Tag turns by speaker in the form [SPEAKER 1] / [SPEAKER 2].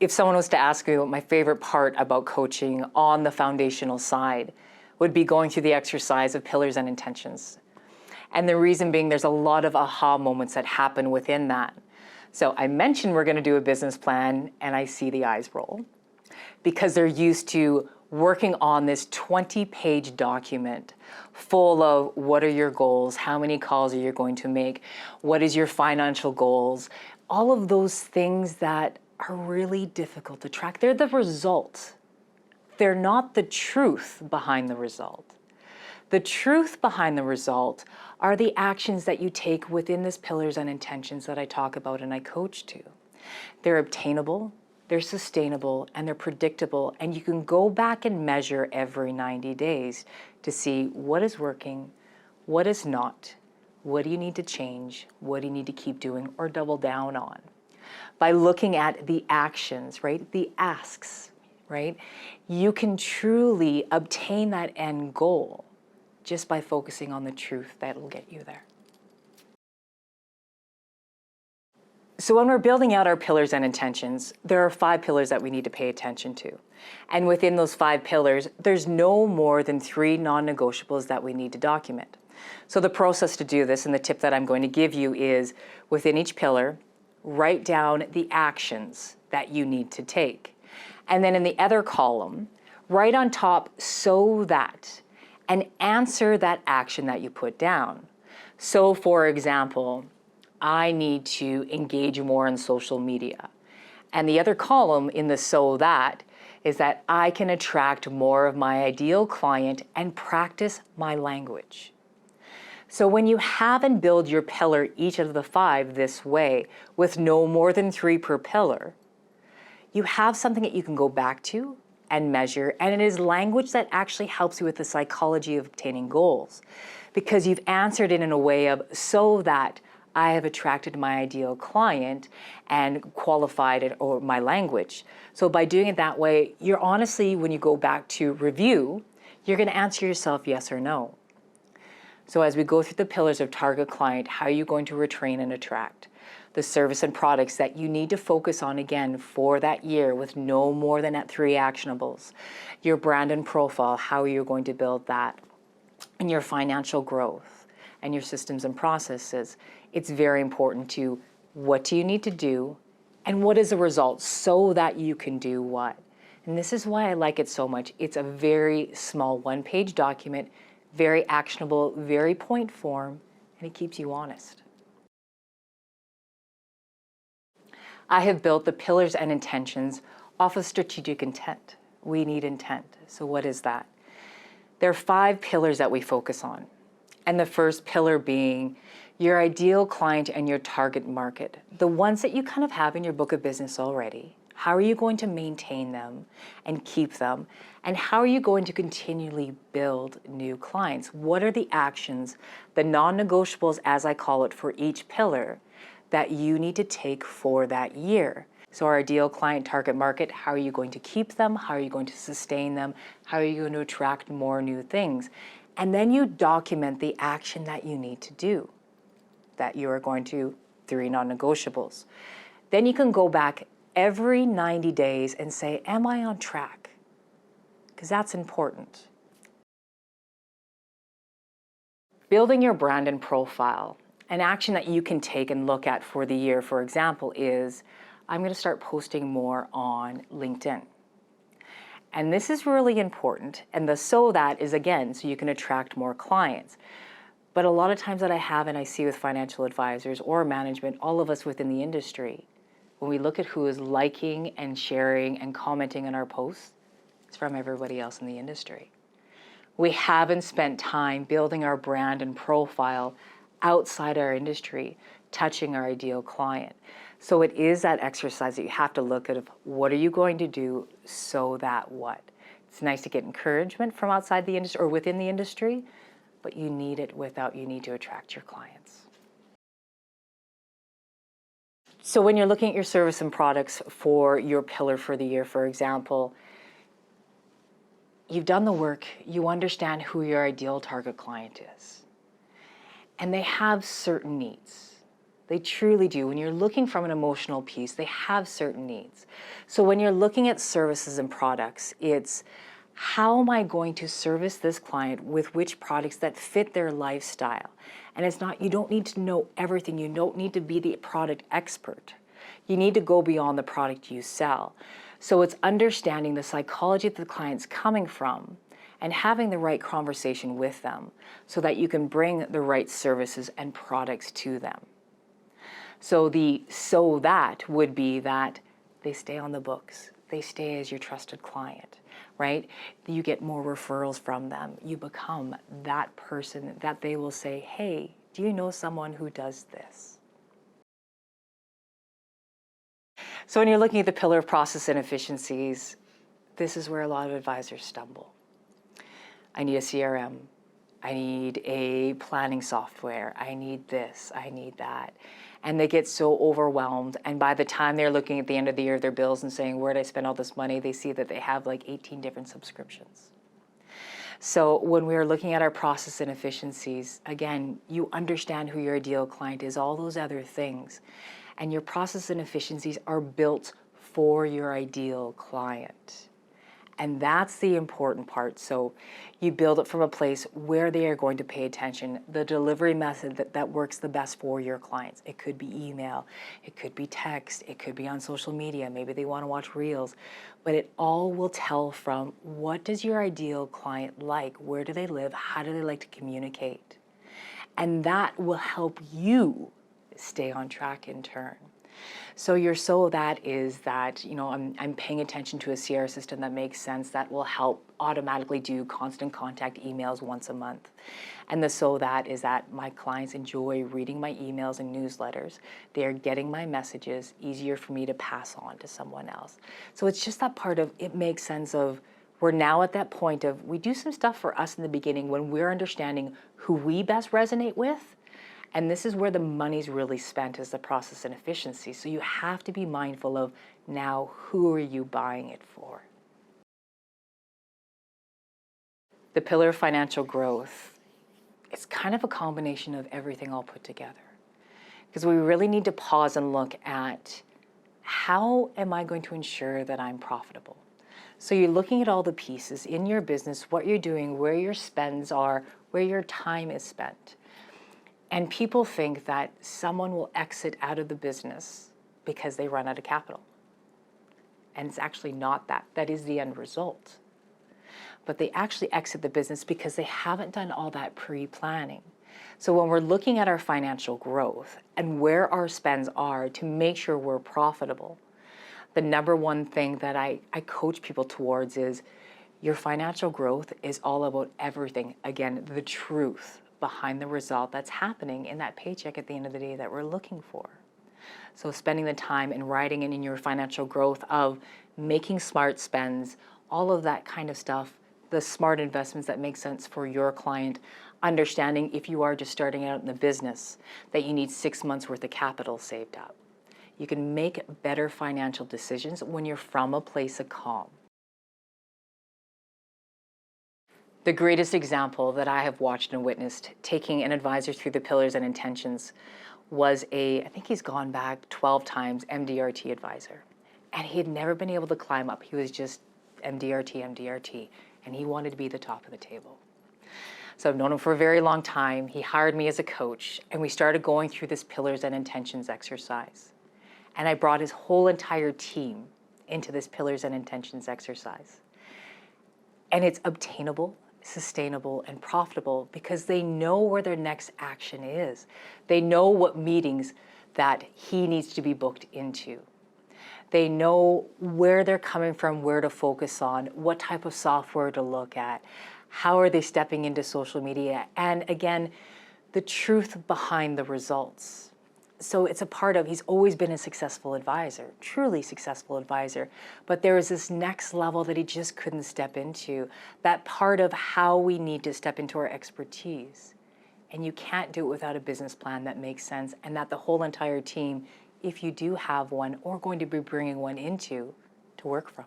[SPEAKER 1] if someone was to ask me what my favorite part about coaching on the foundational side would be going through the exercise of pillars and intentions. And the reason being, there's a lot of aha moments that happen within that. So I mentioned we're going to do a business plan, and I see the eyes roll because they're used to working on this 20-page document full of what are your goals, how many calls are you going to make, what is your financial goals, all of those things that are really difficult to track. They're the result. They're not the truth behind the result. The truth behind the result are the actions that you take within this pillars and intentions that I talk about and I coach to. They're obtainable, they're sustainable, and they're predictable, and you can go back and measure every 90 days to see what is working, what is not, what do you need to change, what do you need to keep doing or double down on. By looking at the actions, right, the asks, right, you can truly obtain that end goal just by focusing on the truth that will get you there. So when we're building out our pillars and intentions, there are 5 pillars that we need to pay attention to. And within those 5 pillars, there's no more than 3 non-negotiables that we need to document. So the process to do this, and the tip that I'm going to give you is, within each pillar, write down the actions that you need to take. And then in the other column, write on top "so that," and answer that action that you put down. So for example, I need to engage more on social media. And the other column in the "so that" is that I can attract more of my ideal client and practice my language. So when you have and build your pillar, each of the 5 this way, with no more than 3 per pillar, you have something that you can go back to and measure, and it is language that actually helps you with the psychology of obtaining goals, because you've answered it in a way of "so that I have attracted my ideal client and qualified it or my language." So by doing it that way, you're honestly, when you go back to review, you're going to answer yourself yes or no. So as we go through the pillars of target client, how are you going to retain and attract? The service and products that you need to focus on again for that year with no more than 3 actionables. Your brand and profile, how are you going to build that? And your financial growth and your systems and processes. It's very important to what do you need to do and what is the result so that you can do what. And this is why I like it so much. It's a very small 1-page document, very actionable, very point form, and it keeps you honest. I have built the pillars and intentions off of strategic intent. We need intent. So what is that? There are 5 pillars that we focus on. And the first pillar being your ideal client and your target market, the ones that you kind of have in your book of business already. How are you going to maintain them and keep them? And how are you going to continually build new clients? What are the actions, the non-negotiables, as I call it, for each pillar that you need to take for that year? So our ideal client, target market, how are you going to keep them? How are you going to sustain them? How are you going to attract more new things? And then you document the action that you need to do, that you are going to, 3 non-negotiables. Then you can go back every 90 days and say, am I on track? Because that's important. Building your brand and profile. An action that you can take and look at for the year, for example, is I'm going to start posting more on LinkedIn. And this is really important. And the "so that" is, again, so you can attract more clients. But a lot of times that I have and I see with financial advisors or management, all of us within the industry, when we look at who is liking and sharing and commenting on our posts, it's from everybody else in the industry. We haven't spent time building our brand and profile outside our industry, touching our ideal client. So it is that exercise that you have to look at of what are you going to do so that what? It's nice to get encouragement from outside the industry or within the industry, but you need it you need to attract your clients. So when you're looking at your service and products for your pillar for the year, for example, you've done the work, you understand who your ideal target client is, and they have certain needs. They truly do. When you're looking from an emotional piece, they have certain needs. So when you're looking at services and products, it's how am I going to service this client with which products that fit their lifestyle? And it's not, you don't need to know everything. You don't need to be the product expert. You need to go beyond the product you sell. So it's understanding the psychology that the client's coming from and having the right conversation with them so that you can bring the right services and products to them. So that would be that they stay on the books. They stay as your trusted client, right? You get more referrals from them. You become that person that they will say, hey, do you know someone who does this? So when you're looking at the pillar of process inefficiencies, this is where a lot of advisors stumble. I need a CRM. I need a planning software. I need this. I need that. And they get so overwhelmed. And by the time they're looking at the end of the year, their bills and saying, where did I spend all this money? They see that they have like 18 different subscriptions. So when we're looking at our process inefficiencies, again, you understand who your ideal client is, all those other things. And your process inefficiencies are built for your ideal client. And that's the important part. So you build it from a place where they are going to pay attention, the delivery method that works the best for your clients. It could be email, it could be text, it could be on social media. Maybe they want to watch reels, but it all will tell from what does your ideal client like? Where do they live? How do they like to communicate? And that will help you stay on track in turn. So your that is that, I'm paying attention to a CR system that makes sense, that will help automatically do constant contact emails once a month. And the that is that my clients enjoy reading my emails and newsletters. They are getting my messages, easier for me to pass on to someone else. So it's just that part of, it makes sense of, we're now at that point of, we do some stuff for us in the beginning when we're understanding who we best resonate with. And this is where the money's really spent, is the process and efficiency. So you have to be mindful of now, who are you buying it for? The pillar of financial growth, it's kind of a combination of everything all put together. Because we really need to pause and look at, how am I going to ensure that I'm profitable? So you're looking at all the pieces in your business, what you're doing, where your spends are, where your time is spent. And people think that someone will exit out of the business because they run out of capital. And it's actually not that. That is the end result. But they actually exit the business because they haven't done all that pre-planning. So when we're looking at our financial growth and where our spends are to make sure we're profitable, the number one thing that I coach people towards is your financial growth is all about everything. Again, the truth behind the result that's happening in that paycheck at the end of the day that we're looking for. So spending the time and writing it in your financial growth of making smart spends, all of that kind of stuff, the smart investments that make sense for your client, understanding if you are just starting out in the business that you need 6 months worth of capital saved up. You can make better financial decisions when you're from a place of calm. The greatest example that I have watched and witnessed taking an advisor through the pillars and intentions was I think he's gone back 12 times, MDRT advisor. And he had never been able to climb up. He was just MDRT, and he wanted to be the top of the table. So I've known him for a very long time. He hired me as a coach, and we started going through this pillars and intentions exercise. And I brought his whole entire team into this pillars and intentions exercise. And it's obtainable, sustainable, and profitable because they know where their next action is. They know what meetings that he needs to be booked into. They know where they're coming from, where to focus on, what type of software to look at, how are they stepping into social media, and again, the truth behind the results. So it's a part of, he's always been a successful advisor, truly successful advisor, but there is this next level that he just couldn't step into, that part of how we need to step into our expertise. And you can't do it without a business plan that makes sense, and that the whole entire team, if you do have one, or going to be bringing one into, to work from.